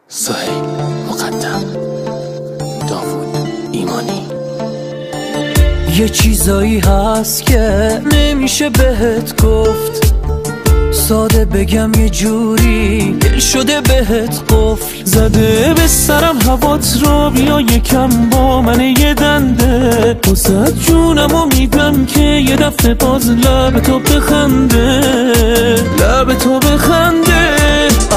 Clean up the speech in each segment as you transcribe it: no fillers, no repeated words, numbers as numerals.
سهیل مقدم، داوود ایمانی. یه چیزایی هست که نمیشه بهت گفت، ساده بگم یه جوری دل شده بهت قفل زده به سرم هوات را بیا یکم با من یه دنده، وسط جونمو میدم که یه دفعه باز لب تو بخنده، لب تو بخنده.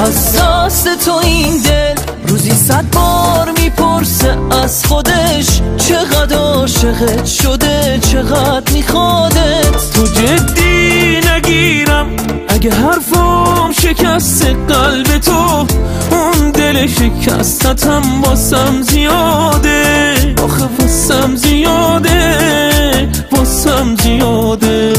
از دست تو این دل روزی 100 بار میپرسه از خودش، چقدر عاشقت شده، چقدر میخوادت. تو جدی نگیرم اگه حرفم شکست قلب تو، اون دل شکستتم واسم زیاده، آخه واسم زیاده، واسم زیاده.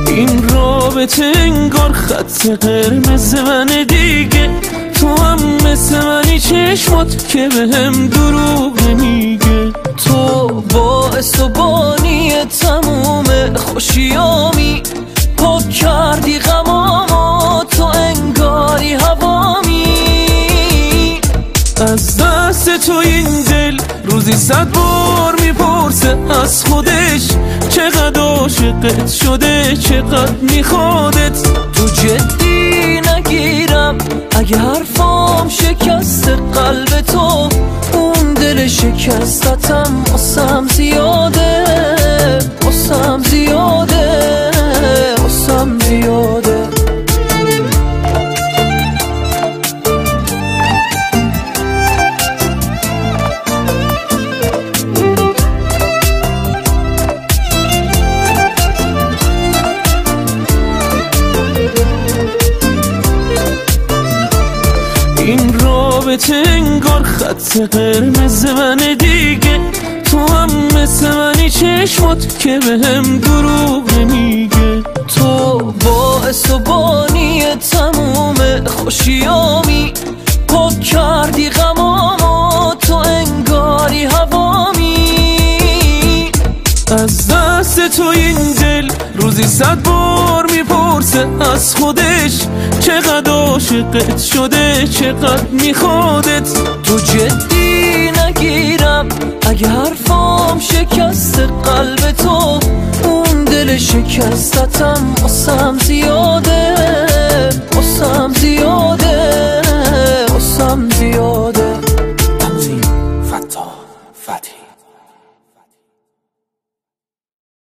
این رابطه انگار خط قرمز منه دیگه، تو هم مثل منی چشمات که بهم دروغ نمیگه. تو باعث و بانی تموم خوشیامی، پاک کردی غمامو، تو انگاری هوامی. از دست تو این دل روزی 100 بار میپرسه از خودش، چقدر عاشقت شده، چقدر میخوادت. تو جدی نگیرم اگه حرفام شکست قلب تو، اون دل شکستتم واسم زیاده، واسم زیاده، واسم زیاده. این رابطه انگار خط قرمز منه دیگه، تو هم مثل منی چشمات که بهم دروغ نمیگه. تو باعث و بانی تموم خوشیامی، پاک کردی غمامو، تو انگاری هوامی. از دست تو این دل روزی 100 بار میپرسه از خودش، چقدر عاشقت شده، چقدر میخوادت. تو جدی نگیرم اگه حرفام شکست قلب تو، اون دل شکستتم واسم زیاده، واسم زیاده، واسم زیاده. تنظیم فتاح فتحی.